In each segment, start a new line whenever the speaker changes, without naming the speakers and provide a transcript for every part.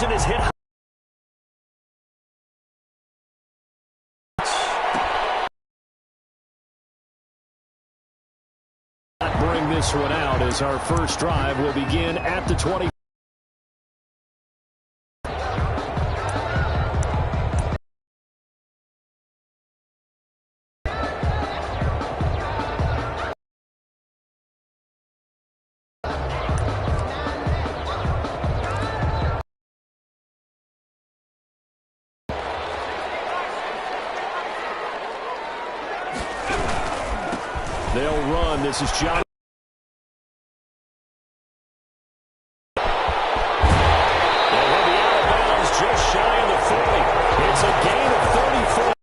and is hit. Bring this one out as our first drive will begin at the 20. They'll run. This is John. Just shy of the 40. It's a gain of 34.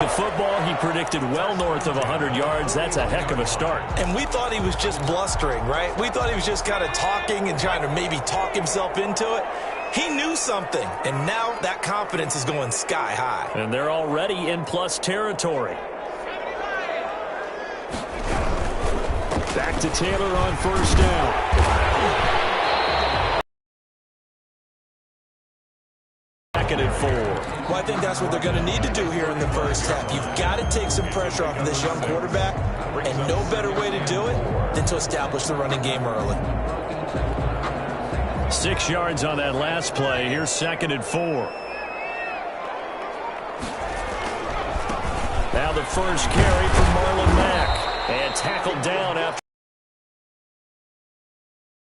The football, he predicted well north of 100 yards. That's a heck of a start.
And we thought he was just blustering, right? We thought he was just kind of talking and trying to maybe talk himself into it. He knew something, and now that confidence is going sky high.
And they're already in plus territory. Back to Taylor on first down. Second and 4.
Well, I think that's what they're going to need to do here in the first half. You've got to take some pressure off of this young quarterback, and no better way to do it than to establish the running game early.
6 yards on that last play. Here's second and 4. Now the first carry for Marlon Mack. And tackled down after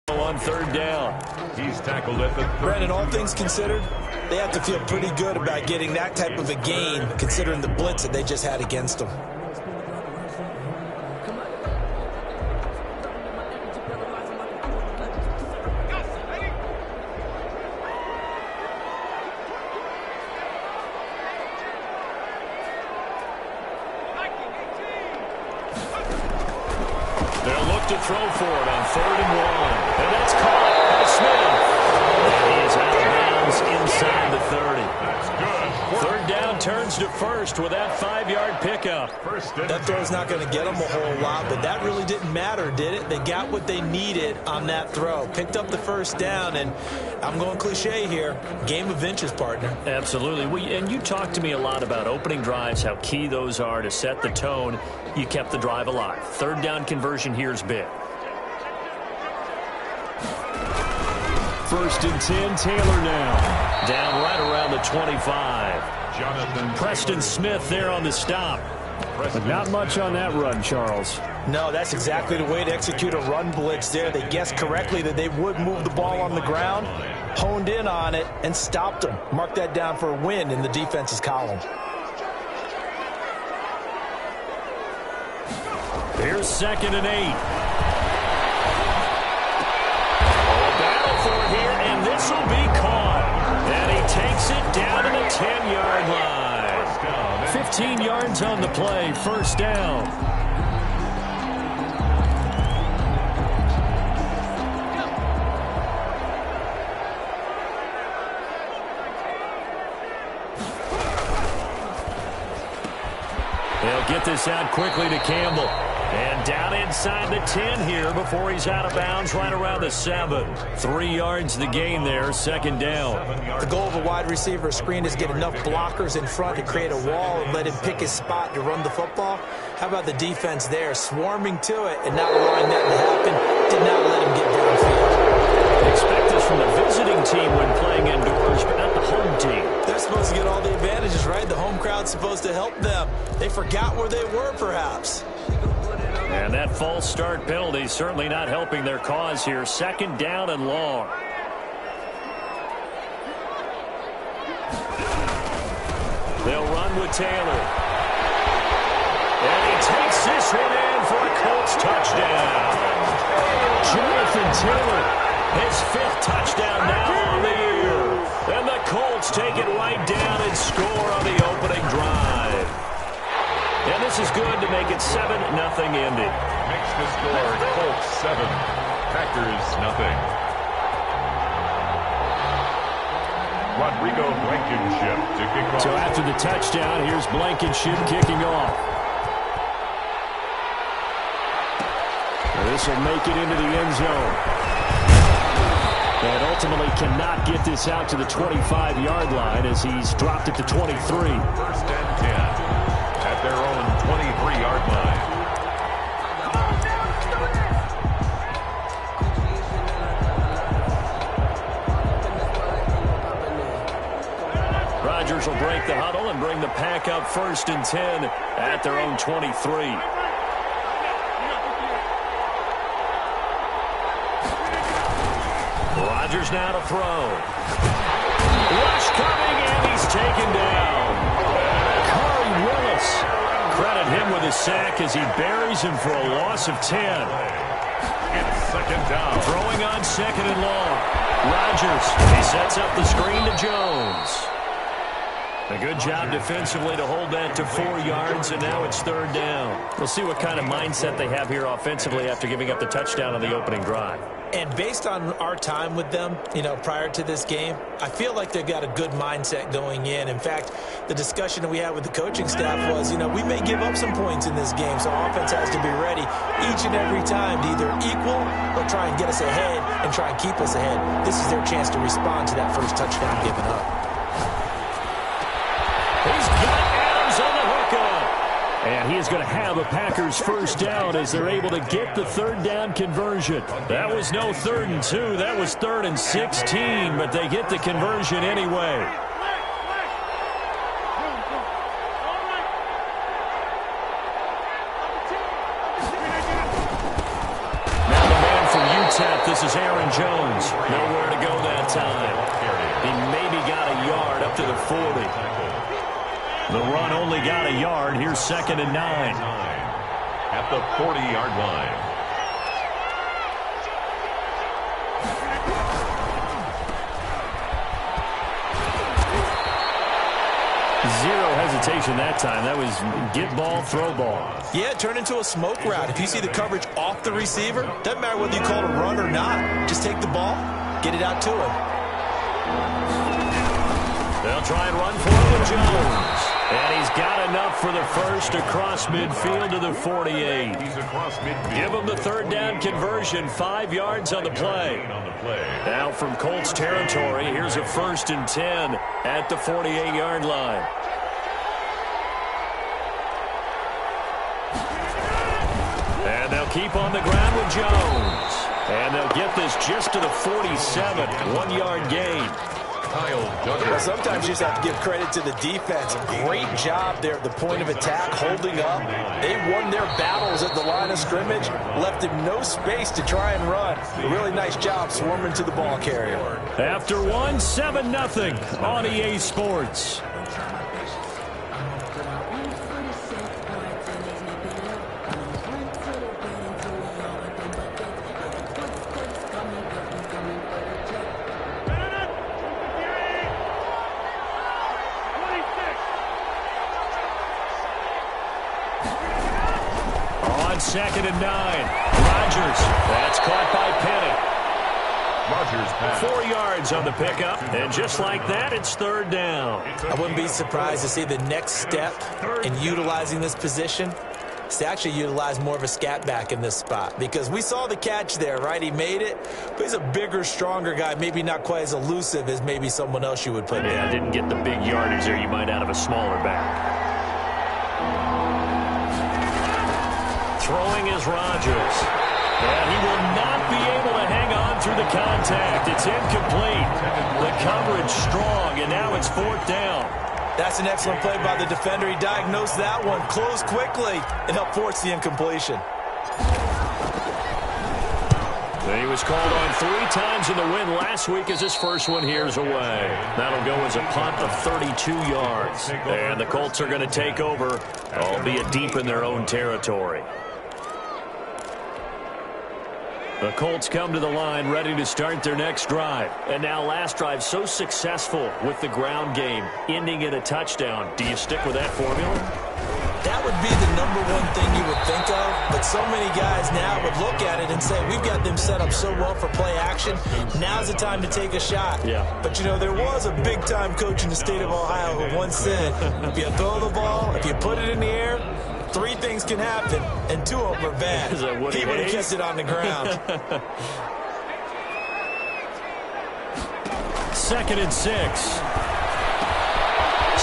on third down.
He's tackled at the 30.
Brandon, all things considered, they have to feel pretty good about getting that type of a gain considering the blitz that they just had against them.
They'll look to throw for it on 3rd and 1. And that's caught by Smith. And he is out of bounds inside the 30.
That's good.
3rd down turns to first with that 5-yard pickup.
That throw's not going to get them a whole lot, but that really didn't matter, did it? They got what they needed on that throw. Picked up the first down, and I'm going cliche here. Game of inches, partner.
Absolutely. And you talked to me a lot about opening drives, how key those are to set the tone. You kept the drive alive. 3rd down conversion here is big. 1st and 10, Taylor now. Down right around the 25. Preston Smith there on the stop. But not much on that run, Charles.
No, that's exactly the way to execute a run blitz there. They guessed correctly that they would move the ball on the ground, honed in on it, and stopped them. Mark that down for a win in the defense's column.
Here's 2nd and 8. A battle for it here, and this will be caught. And he takes it down to the 10-yard line. 15 yards on the play, 1st down. They'll get this out quickly to Campbell. And down inside the 10 here before he's out of bounds right around the 7. 3 yards the gain there, 2nd down.
The goal of a wide receiver screen is get enough blockers in front to create a wall and let him pick his spot to run the football. How about the defense there, swarming to it and not allowing that to happen? Did not let him get downfield.
Expect this from the visiting team when playing indoors, but not the home team.
They're supposed to get all the advantages, right? The home crowd's supposed to help them. They forgot where they were, perhaps.
And that false start penalty certainly not helping their cause here. 2nd down and long. They'll run with Taylor. And he takes this one in for a Colts touchdown. Jonathan Taylor, his 5th touchdown now on the year. And the Colts take it right down and score on the opening drive. And this is good to make it 7-0 Indy.
Makes the score Colts 7, Packers 0. Rodrigo Blankenship to kick off.
So after the touchdown, here's Blankenship kicking off. This will make it into the end zone. And ultimately cannot get this out to the 25-yard line as he's dropped it to 23.
First and 10 at their own 23-yard line.
Rodgers will break the huddle and bring the pack up first and 10 at their own 23. Rodgers now to throw. Rush coming, and he's taken down. Corey Willis. Credit him with a sack as he buries him for a loss of 10.
It's second down.
Throwing on second and long. Rodgers. He sets up the screen to Jones. A good job defensively to hold that to 4 yards, and now it's third down. We'll see what kind of mindset they have here offensively after giving up the touchdown on the opening drive.
And based on our time with them, prior to this game, I feel like they've got a good mindset going in. In fact, the discussion that we had with the coaching staff was, we may give up some points in this game, so offense has to be ready each and every time to either equal or try and get us ahead and try and keep us ahead. This is their chance to respond to that first touchdown given up.
He's got Adams on the hookup. And he is going to have a Packers first down as they're able to get the third down conversion. That was no 3rd and 2. That was 3rd and 16, but they get the conversion anyway. Now the man from UTEP, this is Aaron Jones. Nowhere to go that time. He maybe got a yard up to the 40. The run only got a yard. Here's 2nd and 9.
At the 40-yard line.
Zero hesitation that time. That was get ball, throw ball.
Yeah, it turned into a smoke route. If you see the coverage off the receiver, doesn't matter whether you call it a run or not. Just take the ball, get it out to him.
They'll try and run for it with Jones. And he's got enough for the first across midfield to the 48.
He's across midfield.
Give him the third down conversion, 5 yards on the play. Now from Colts territory, here's a 1st and 10 at the 48-yard line. And they'll keep on the ground with Jones. And they'll get this just to the 47, 1-yard gain.
Well, sometimes you just have to give credit to the defense. Great job there at the point of attack, holding up. They won their battles at the line of scrimmage, left him no space to try and run. A really nice job swarming to the ball carrier.
After one, 7-0 on EA Sports. Second and 9. Rodgers. That's caught by Penny.
Rodgers pass.
4 yards on the pickup. And just like that, it's third down.
I wouldn't be surprised to see the next step in utilizing this position is to actually utilize more of a scat back in this spot. Because we saw the catch there, right? He made it. But he's a bigger, stronger guy. Maybe not quite as elusive as maybe someone else you would put in.
Yeah, didn't get the big yardage there you might out of a smaller back. Throwing is Rodgers. And he will not be able to hang on through the contact. It's incomplete. The coverage strong, and now it's 4th down.
That's an excellent play by the defender. He diagnosed that one, closed quickly, and helped force the incompletion.
He was called on 3 times in the win last week as his first one here's away. That'll go as a punt of 32 yards. And the Colts are going to take over, albeit deep in their own territory. The Colts come to the line ready to start their next drive. And now last drive so successful with the ground game, ending in a touchdown. Do you stick with that formula?
That would be the #1 thing you would think of, but so many guys now would look at it and say, we've got them set up so well for play action, now's the time to take a shot.
Yeah.
But, there was a big-time coach in the state of Ohio who once said, if you throw the ball, if you put it in the air, 3 things can happen, and 2 of them are bad.
Is that Woody
He would have
Hayes?
kept it on the ground.
2nd and 6.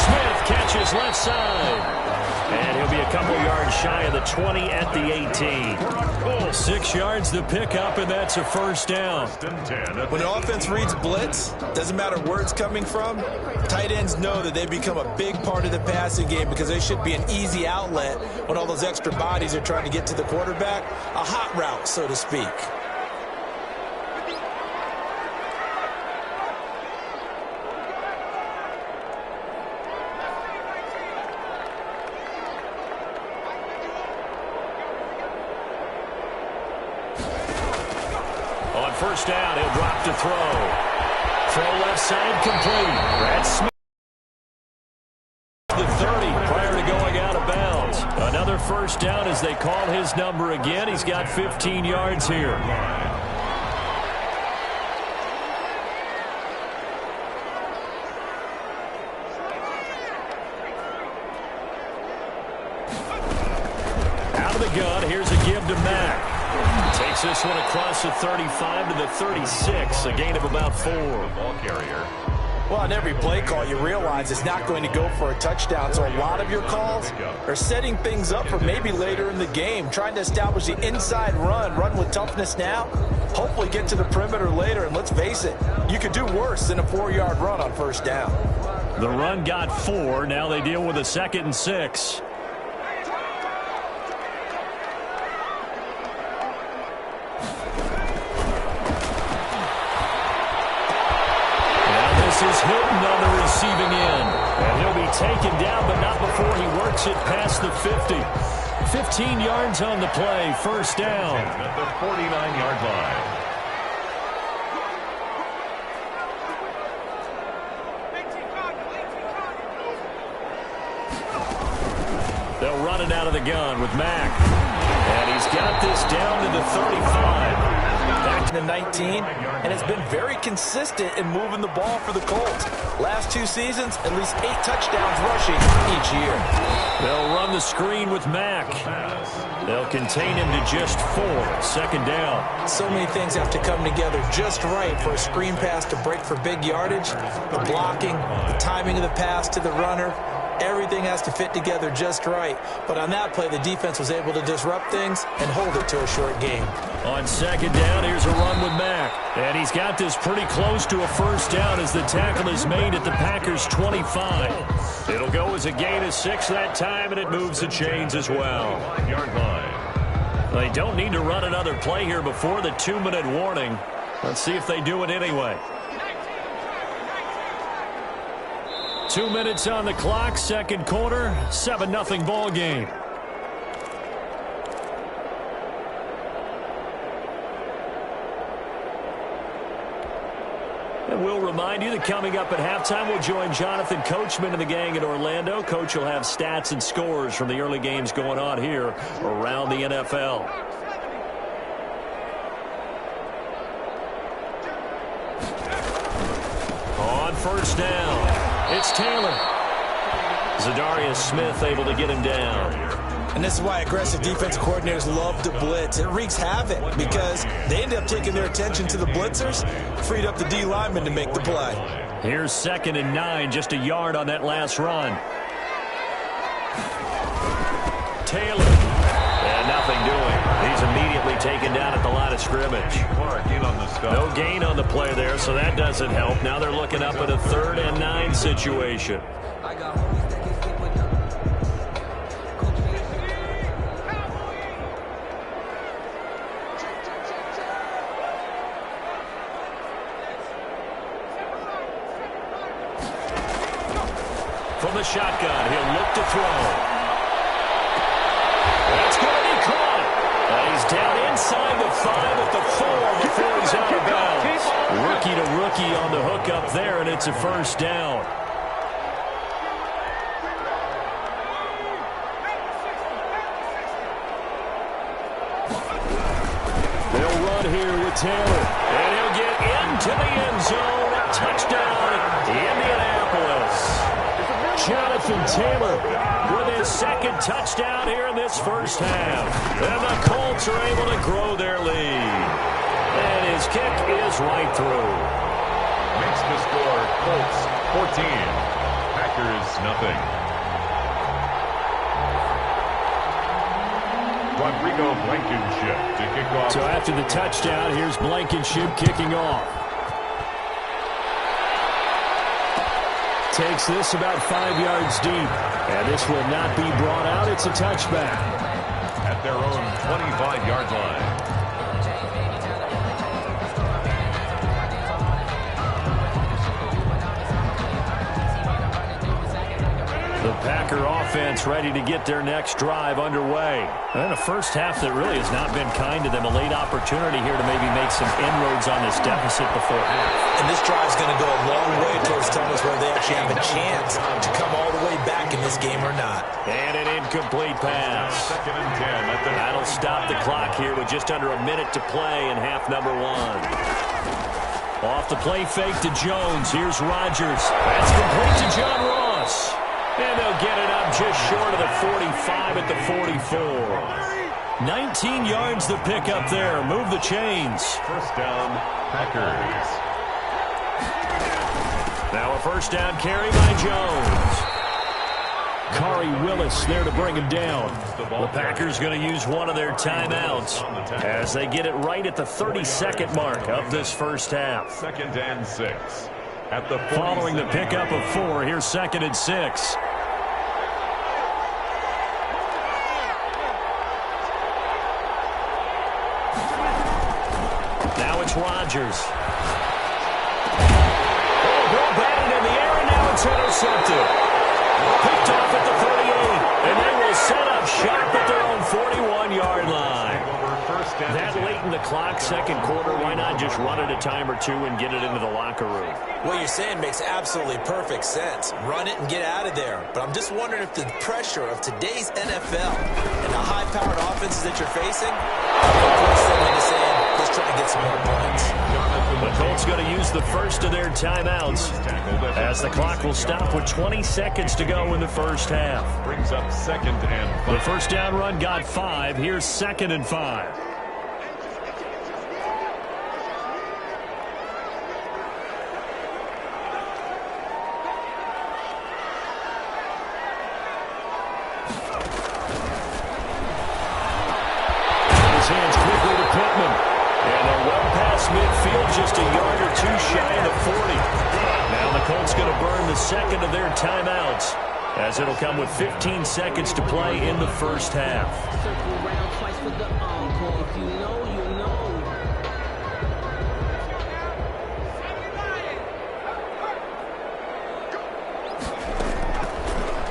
Smith catches left side. And he'll be a couple yards shy of the 20 at the 18. 6 yards the pickup, and that's a first down.
When the offense reads blitz, doesn't matter where it's coming from, tight ends know that they become a big part of the passing game because they should be an easy outlet when all those extra bodies are trying to get to the quarterback. A hot route, so to speak.
First down, he'll drop to throw. Throw left side complete. Brad Smith. The 30 prior to going out of bounds. Another first down as they call his number again. He's got 15 yards here. Out of the gun, here's a give to Mack. Takes this one across the 35 to the 36, a gain of about 4.
Ball carrier.
Well, on every play call, you realize it's not going to go for a touchdown, so a lot of your calls are setting things up for maybe later in the game, trying to establish the inside run with toughness now, hopefully get to the perimeter later, and let's face it, you could do worse than a 4-yard run on first down.
The run got 4, now they deal with a 2nd and 6. Is Hilton on the receiving end. And he'll be taken down, but not before he works it past the 50. 15 yards on the play, first down.
At the 49-yard line.
They'll run it out of the gun with Mack. And he's got this down to the 35.
Back to the 19, and has been very consistent in moving the ball for the Colts. Last 2 seasons, at least 8 touchdowns rushing each year.
They'll run the screen with Mack. They'll contain him to just 4, 2nd down.
So many things have to come together just right for a screen pass to break for big yardage. The blocking, the timing of the pass to the runner, everything has to fit together just right. But on that play, the defense was able to disrupt things and hold it to a short game.
On 2nd down, here's a run with Mack. And he's got this pretty close to a first down as the tackle is made at the Packers' 25. It'll go as a gain of 6 that time, and it moves the chains as well.
5-yard line.
They don't need to run another play here before the 2-minute warning. Let's see if they do it anyway. 2 minutes on the clock, 2nd quarter, 7-0 ball game. And we'll remind you that coming up at halftime, we'll join Jonathan Coachman and the gang in Orlando. Coach will have stats and scores from the early games going on here around the NFL. On first down, it's Taylor. Zadarius Smith able to get him down.
And this is why aggressive defensive coordinators love to blitz. It wreaks havoc because they end up taking their attention to the blitzers, freed up the D lineman to make the play.
Here's 2nd and 9, just a yard on that last run. Taylor, and nothing doing. He's immediately taken down at the line of scrimmage. No gain on the play there, so that doesn't help. Now they're looking up at a 3rd and 9 situation. From the shotgun, he'll look to throw. That's going to be caught. He's down inside the 5 at the 4 before he's out of bounds. Rookie to rookie on the hook up there, and it's a first down. They'll run here with Taylor, and he'll get into the end zone. Touchdown, Indianapolis. Jonathan Taylor with his 2nd touchdown here in this first half. And the Colts are able to grow their lead. And his kick is right through.
the score, Colts 14, Packers nothing. Rodrigo Blankenship to kick off.
So after the touchdown, here's Blankenship kicking off. Takes this about 5 yards deep. And this will not be brought out. It's a touchback.
At their own 25-yard line.
The Packer offense ready to get their next drive underway. And a first half that really has not been kind to them. A late opportunity here to maybe make some inroads on this deficit before half.
And this drive's going to go a long way towards telling us whether they actually have a chance to come all the way back in this game or not.
And an incomplete pass.
Second and 10.
That'll stop the clock here with just under a minute to play in half number one. Off the play fake to Jones. Here's Rodgers. That's complete to John Ross. And they'll get it up just short of the 45 at the 44. 19 yards the pick up there. Move the chains.
First down, Packers.
Now a first down carry by Jones. Khari Willis there to bring him down. The Packers going to use one of their timeouts as they get it right at the 32nd mark of this first half.
Second and 6. At the
following the pickup of 4, here's second and 6. Now it's Rodgers. Ball batted in the air, and now it's intercepted. Picked off at the 38, and they will set up shop at their own 41-yard line. That late in the clock, second quarter, why not just run it a time or two and get it into the locker room?
What you're saying makes absolutely perfect sense. Run it and get out of there. But I'm just wondering if the pressure of today's NFL and the high-powered offenses that you're facing puts them into saying, let's try to get some more points.
The Colts going to use the first of their timeouts as the clock will stop with 20 seconds to go in the first half.
Brings up second and 5.
The first down run got 5. Here's second and 5. His hands quickly to Pittman. And they're well past midfield, just a yard or two shy of the 40. Now the Colts going to burn the second of their timeouts, as it'll come with 15 seconds to play in the first half.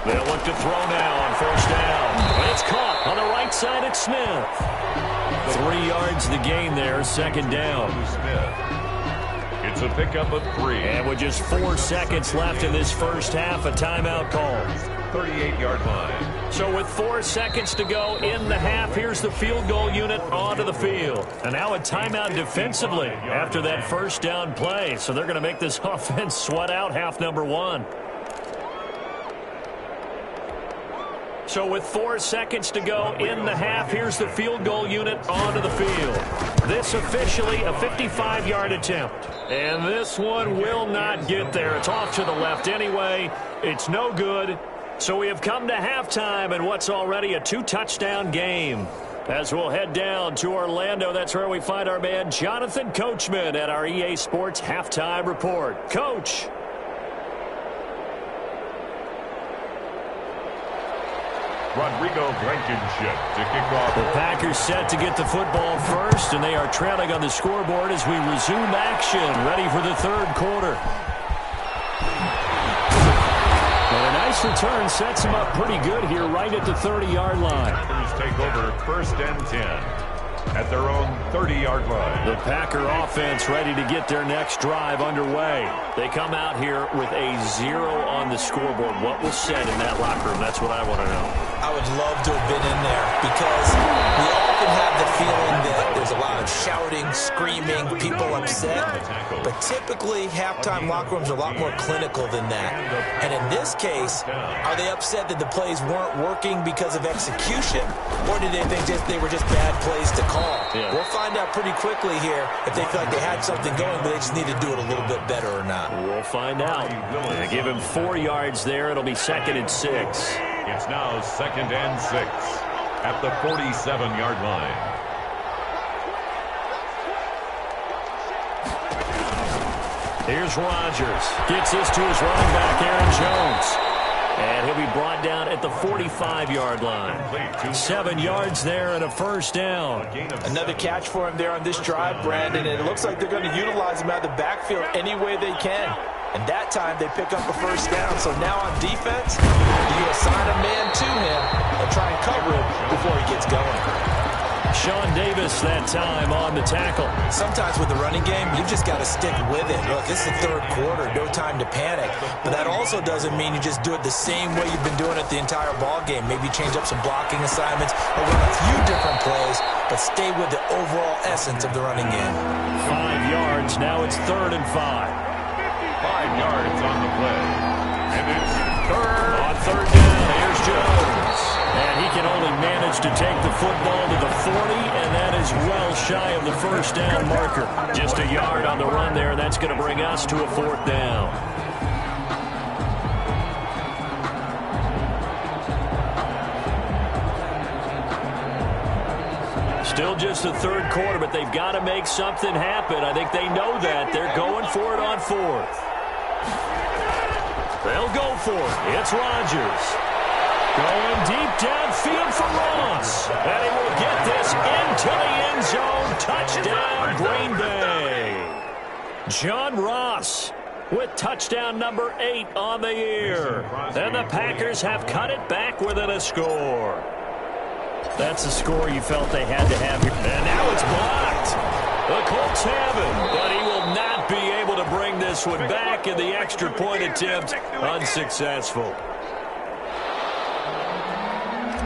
They'll look to throw now on first down. And it's caught on the right side at Smith. 3 yards the gain there, second down.
It's a pickup of 3.
And with just 4 seconds left in this first half, a timeout call.
38-yard line.
So with 4 seconds to go in the half, here's the field goal unit onto the field. And now a timeout defensively after that first down play. So they're going to make this offense sweat out half number one. So with 4 seconds to go in the half, here's the field goal unit onto the field. This officially a 55-yard attempt. And this one will not get there. It's off to the left anyway. It's no good. So we have come to halftime in what's already a 2-touchdown game. As we'll head down to Orlando, that's where we find our man Jonathan Coachman at our EA Sports Halftime Report. Coach.
Rodrigo Blankenship to kick off.
The Packers set to get the football first, and they are trailing on the scoreboard as we resume action, ready for the third quarter. And a nice return sets them up pretty good here right at the 30-yard line.
Packers take over first and 10 at their own 30-yard line.
The Packer offense ready to get their next drive underway. They come out here with a 0 on the scoreboard. What was said in that locker room? That's what I want to know.
I would love to have been in there because we often have the feeling that there's a lot of shouting, screaming, people upset. But typically, halftime locker rooms are a lot more clinical than that. And in this case, are they upset that the plays weren't working because of execution? Or did they think they were just bad plays to call?
Yeah.
We'll find out pretty quickly here if they feel like they had something going, but they just need to do it a little bit better or not.
We'll find out. They give him 4 yards there. It'll be 2nd and 6.
It's now 2nd and 6 at the 47-yard line.
Here's Rodgers. Gets this to his running back, Aaron Jones. And he'll be brought down at the 45-yard line. 7 yards there and a first down.
Another catch for him there on this drive, Brandon. And it looks like they're going to utilize him out of the backfield any way they can. And that time they pick up a first down. So now on defense, you assign a man to him and try and cover him before he gets going.
Sean Davis that time on the tackle.
Sometimes with the running game, you just got to stick with it. Look, this is the third quarter, no time to panic. But that also doesn't mean you just do it the same way you've been doing it the entire ball game. Maybe change up some blocking assignments or run a few different plays, but stay with the overall essence of the running game.
5 yards, now it's 3rd and 5.
5 yards on the play. And it's third.
On 3rd down, here's Jones. And he can only manage to take the football to the 40, and that is well shy of the first down marker. Just a yard on the run there, and that's going to bring us to a 4th down. Still just the 3rd quarter, but they've got to make something happen. I think they know that. They're going for it on 4th. They'll go for it. It's Rodgers. Going deep downfield for Ross. And he will get this into the end zone. Touchdown, Green Bay. John Ross with touchdown number 8 on the year. And the Packers have cut it back within a score. That's the score you felt they had to have here. And now it's blocked. The Colts have it, but he will not be able to bring this one back, and the extra point attempt unsuccessful.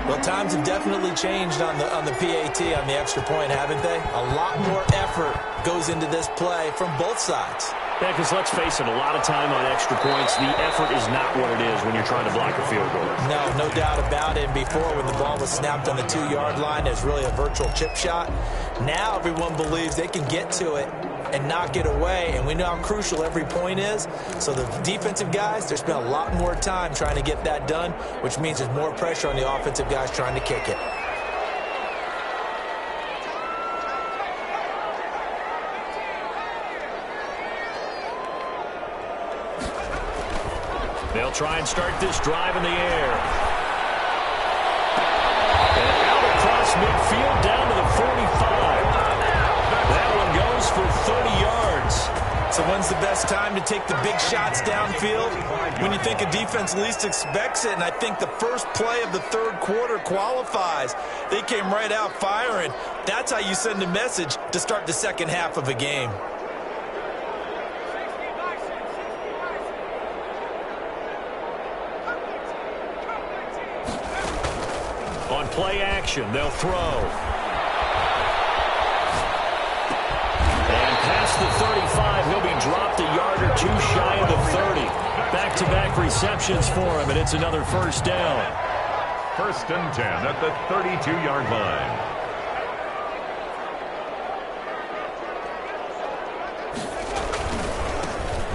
Well, times have definitely changed on the PAT, on the extra point, haven't they? A lot more effort goes into this play from both sides.
Yeah, because let's face it, a lot of time on extra points, the effort is not what it is when you're trying to block a field goal.
No doubt about it. And before, when the ball was snapped on the 2-yard line, it was really a virtual chip shot. Now everyone believes they can get to it and knock it away, and we know how crucial every point is. So the defensive guys, they're spending a lot more time trying to get that done, which means there's more pressure on the offensive guys trying to kick it.
They'll try and start this drive in the air. And out across midfield down to the 45. That one goes for 30 yards.
So when's the best time to take the big shots downfield? When you think a defense least expects it, and I think the first play of the 3rd quarter qualifies. They came right out firing. That's how you send a message to start the second half of a game.
On play action, they'll throw. And past the 35, he'll be dropped a yard or two shy of the 30. Back-to-back receptions for him, and it's another first down.
1st and 10 at the 32-yard line.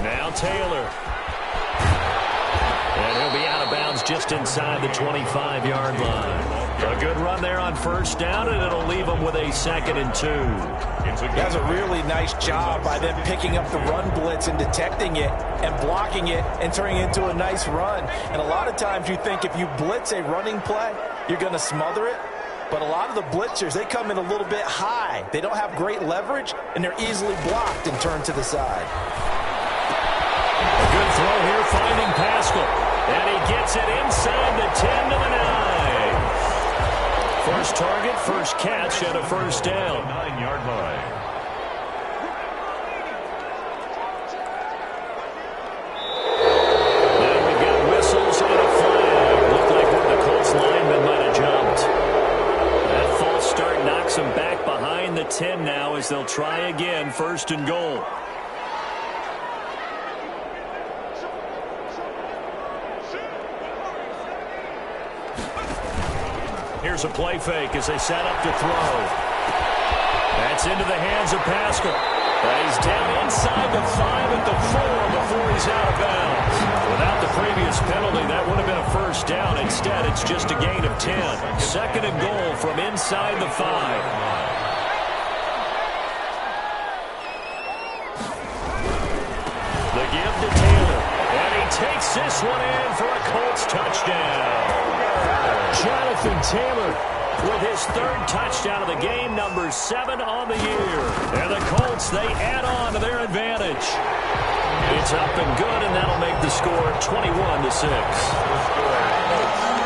Now Taylor. And he'll be out of bounds just inside the 25-yard line. A good run there on first down, and it'll leave them with a 2nd and 2.
That's a really nice job by them picking up the run blitz and detecting it and blocking it and turning it into a nice run. And a lot of times you think if you blitz a running play, you're going to smother it. But a lot of the blitzers, they come in a little bit high. They don't have great leverage, and they're easily blocked and turned to the side.
A good throw here, finding Pascal. And he gets it inside the 10 to the 9. First target, first catch, and a first down.
9-yard line.
Now we've got whistles and a flag. Looked like one of the Colts linemen might have jumped. That false start knocks him back behind the 10 now as they'll try again, 1st and goal. Here's a play fake as they set up to throw. That's into the hands of Pascal. He's down inside the 5 at the 4 before he's out of bounds. Without the previous penalty, that would have been a 1st down. Instead, it's just a gain of 10. 2nd and goal from inside the 5. The give to Taylor. And he takes this one in for a Colts touchdown. Jonathan Taylor with his 3rd touchdown of the game, number 7 on the year. And the Colts, they add on to their advantage. It's up and good, and that'll make the score 21-6.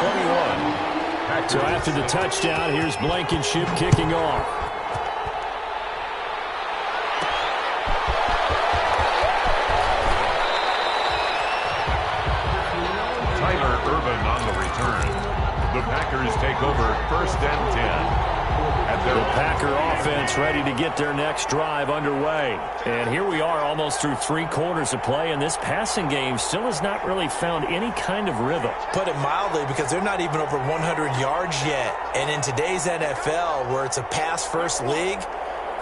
21.
So after the touchdown, here's Blankenship kicking off.
Tyler Urban on the return. The Packers take over 1st and 10.
The Packer offense ready to get their next drive underway. And here we are almost through 3 quarters of play, and this passing game still has not really found any kind of rhythm.
Put it mildly, because they're not even over 100 yards yet. And in today's NFL, where it's a pass-first league,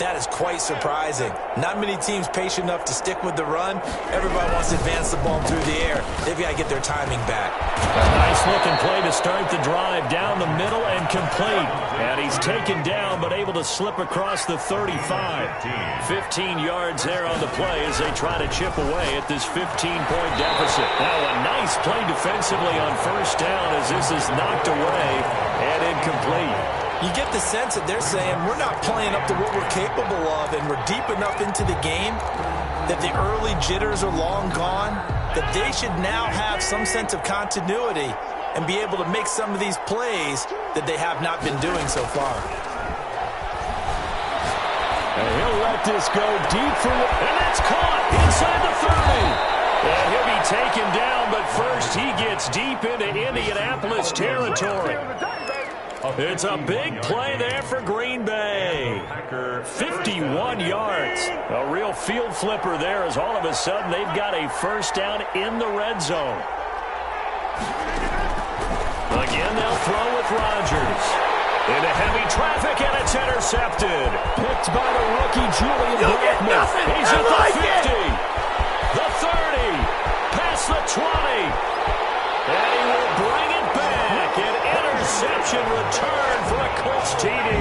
that is quite surprising. Not many teams patient enough to stick with the run. Everybody wants to advance the ball through the air. They've got to get their timing back.
A nice-looking play to start the drive down the middle and complete. And he's taken down but able to slip across the 35. 15 yards there on the play as they try to chip away at this 15-point deficit. Now a nice play defensively on 1st down as this is knocked away and incomplete.
You get the sense that they're saying we're not playing up to what we're capable of, and we're deep enough into the game that the early jitters are long gone, that they should now have some sense of continuity and be able to make some of these plays that they have not been doing so far.
And he'll let this go deep for, and that's caught inside the 30. And he'll be taken down, but first he gets deep into Indianapolis territory. It's a big play there for Green Bay. 51 yards. A real field flipper there as all of a sudden they've got a 1st down in the red zone. Again, they'll throw with Rodgers. Into heavy traffic, and it's intercepted. Picked by the rookie, Julian Blackmon. He's at the 50. The 30. Past the 20. And he will bring it back. An interception return for a Colts TD.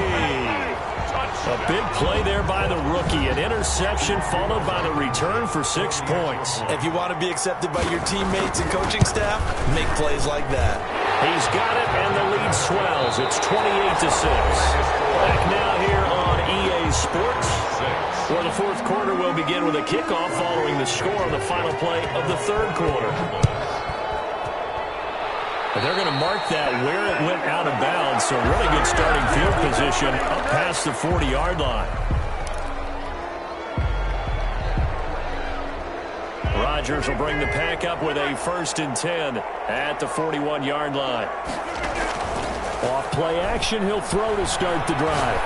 A big play there by the rookie. An interception followed by the return for 6 points.
If you want to be accepted by your teammates and coaching staff, make plays like that.
He's got it, and the lead swells. It's 28-6. Back now here on EA Sports, where the 4th quarter will begin with a kickoff following the score on the final play of the 3rd quarter. And they're going to mark that where it went out of bounds, so really good starting field position up past the 40-yard line. Rodgers will bring the pack up with a 1st and 10 at the 41-yard line. Off play action, he'll throw to start the drive.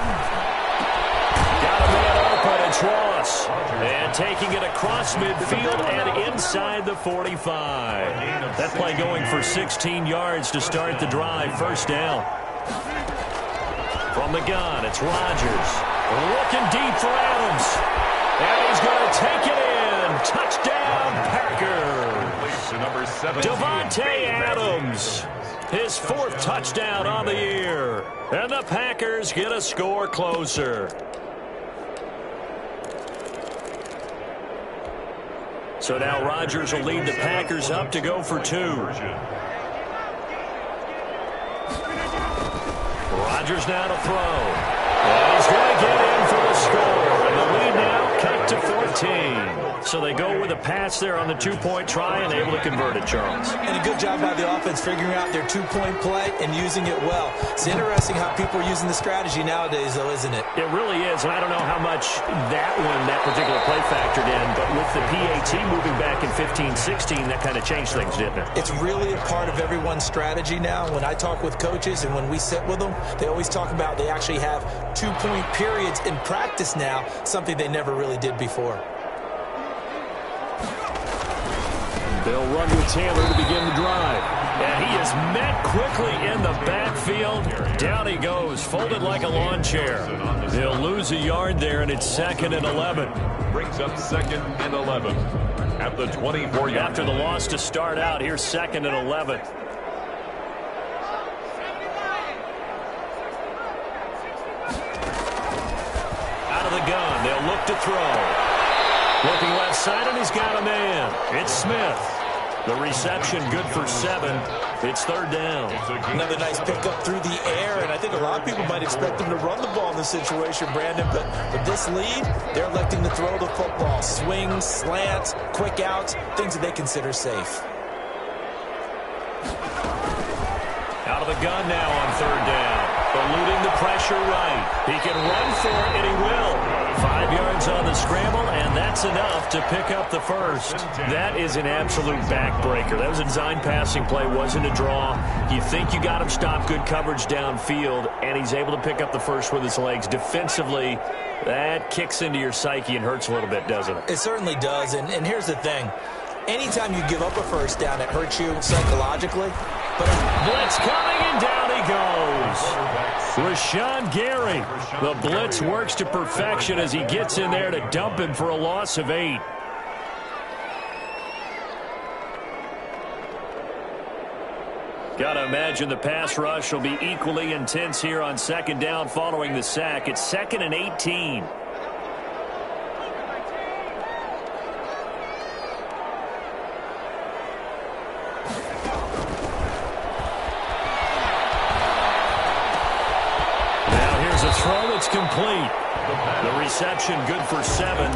Got a man open, it's Ross. And taking it across midfield and inside the 45. That play going for 16 yards to start the drive. 1st down. From the gun, it's Rodgers. Looking deep for Adams. And he's going to take it in. Touchdown, Packers. Devontae Adams. His 4th touchdown on the year. And the Packers get a score closer. So now Rodgers will lead the Packers up to go for 2. Rodgers now to throw. And he's going to get in for the score. And the lead now cut to 14. So they go with a pass there on the two-point try and able to convert it, Charles.
And a good job by the offense figuring out their two-point play and using it well. It's interesting how people are using the strategy nowadays, though, isn't it?
It really is, and I don't know how much that particular play factored in, but with the PAT moving back in 15-16, that kind of changed things, didn't it?
It's really a part of everyone's strategy now. When I talk with coaches and when we sit with them, they always talk about they actually have two-point periods in practice now, something they never really did before.
They'll run with Taylor to begin the drive. And he is met quickly in the backfield. Down he goes, folded like a lawn chair. They'll lose a yard there, and it's 2nd and 11.
Brings up 2nd and 11 at the 24-yard.
After the loss to start out, here's 2nd and 11. Out of the gun, they'll look to throw. Looking left side, and he's got a man. It's Smith. The reception good for 7. It's 3rd down.
Another nice pickup through the air, and I think a lot of people might expect them to run the ball in this situation, Brandon, but with this lead, they're electing to throw the football. Swings, slants, quick outs, things that they consider safe.
Out of the gun now on 3rd down. Eluding the pressure right. He can run for it, and he will. 5 yards on the scramble, and that's enough to pick up the first. That is an absolute backbreaker. That was a design passing play, wasn't a draw. You think you got him stopped, good coverage downfield, and he's able to pick up the first with his legs. Defensively, that kicks into your psyche and hurts a little bit, doesn't it?
It certainly does, and here's the thing. Anytime you give up a first down, it hurts you psychologically. But
blitz coming, and down he goes. Rashawn Gary. The blitz works to perfection as he gets in there to dump him for a loss of 8. Gotta imagine the pass rush will be equally intense here on 2nd down following the sack. It's 2nd and 18. Throw that's complete. The reception good for 7.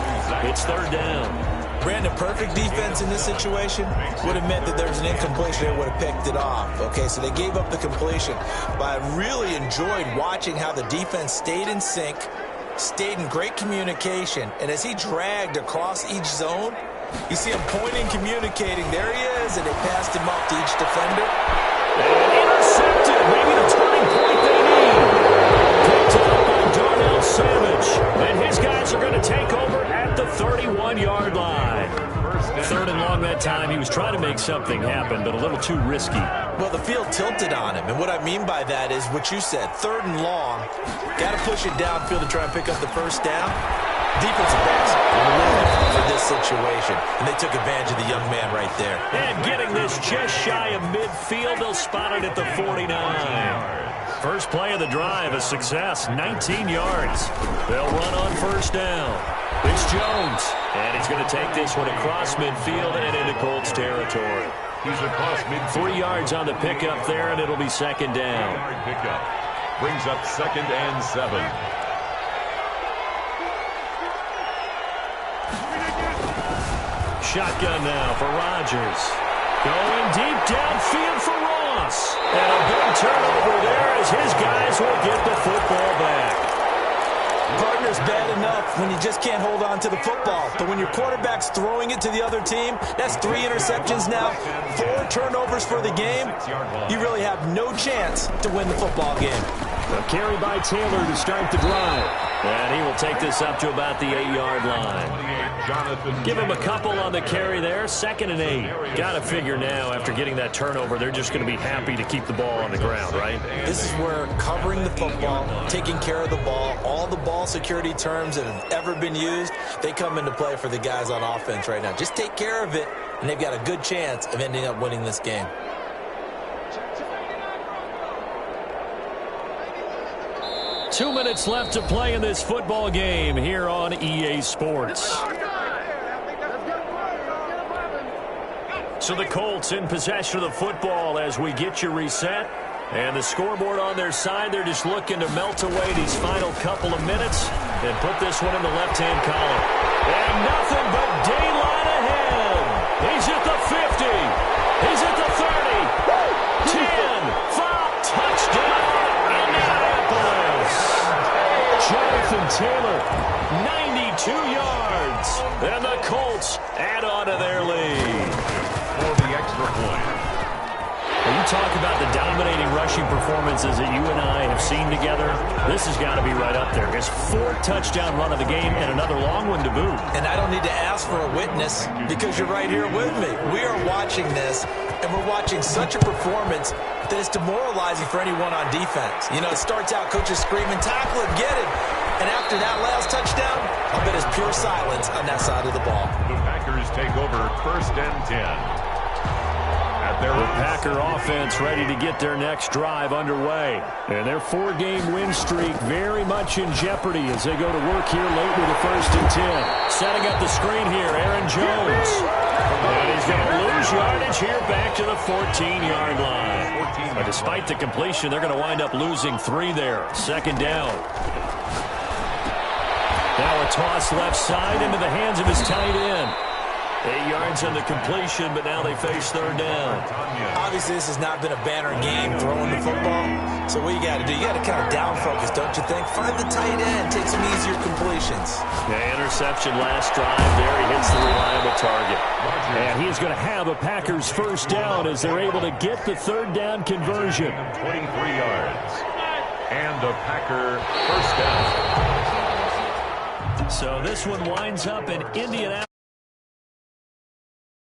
It's 3rd down.
Brandon, perfect defense in this situation would have meant that there's an incompletion that would have picked it off. Okay, so they gave up the completion. But I really enjoyed watching how the defense stayed in sync, stayed in great communication, and as he dragged across each zone, you see him pointing, communicating. There he is, and they passed him off to each defender.
And intercepted. Maybe the turning point they need. Savage, and his guys are going to take over at the 31-yard line. 3rd and long that time. He was trying to make something happen, but a little too risky.
Well, the field tilted on him, and what I mean by that is what you said. 3rd and long, got to push it downfield to try and pick up the first down. Defensive backs live for this situation, and they took advantage of the young man right there.
And getting this just shy of midfield, they'll spot it at the 49. First play of the drive, a success, 19 yards. They'll run on 1st down. It's Jones, and he's going to take this one across midfield and into Colts territory.
He's across midfield.
3 yards on the pickup there, and it'll be 2nd down.
Pickup brings up 2nd and 7.
Shotgun now for Rodgers. Going deep downfield for Ross. And a big turnover there as his guys will get the football back.
Partner's bad enough when you just can't hold on to the football. But when your quarterback's throwing it to the other team, that's 3 interceptions now, 4 turnovers for the game. You really have no chance to win the football game.
A carry by Taylor to start the drive. And he will take this up to about the 8-yard line. Give him a couple on the carry there. 2nd and 8. Got to figure now, after getting that turnover, they're just going to be happy to keep the ball on the ground, right?
This is where covering the football, taking care of the ball, all the ball security terms that have ever been used, they come into play for the guys on offense right now. Just take care of it, and they've got a good chance of ending up winning this game.
Two minutes left to play in this football game here on EA Sports. So the Colts in possession of the football as we get you reset. And the scoreboard on their side, they're just looking to melt away these final couple of minutes and put this one in the left-hand column. And nothing but daylight ahead. He's at the 50. He's at the 30. 10, 5, touchdown, Indianapolis. Jonathan Taylor, 92 yards. And the Colts add on to their lead.
For the extra point.
When you talk about the dominating rushing performances that you and I have seen together, this has got to be right up there. His 4th touchdown run of the game and another long one to boot.
And I don't need to ask for a witness because you're right here with me. We are watching this, and we're watching such a performance that it's demoralizing for anyone on defense. You know, it starts out, coaches screaming, tackle him, get him. And after that last touchdown, I'll bet it's pure silence on that side of the ball.
The Packers take over 1st and 10.
The Packer offense ready to get their next drive underway. And their 4-game win streak very much in jeopardy as they go to work here late with a 1st and 10. Setting up the screen here, Aaron Jones. And he's going to lose yardage here back to the 14-yard line. But despite the completion, they're going to wind up losing 3 there. 2nd down. Now a toss left side into the hands of his tight end. 8 yards on the completion, but now they face 3rd down.
Obviously, this has not been a banner game throwing the football. So what you got to do, you got to kind of down focus, don't you think? Find the tight end, take some easier completions.
Yeah, interception last drive there. He hits the reliable target. And he's going to have a Packers 1st down as they're able to get the 3rd down conversion.
23 yards. And a Packer 1st down.
So this one winds up in Indianapolis.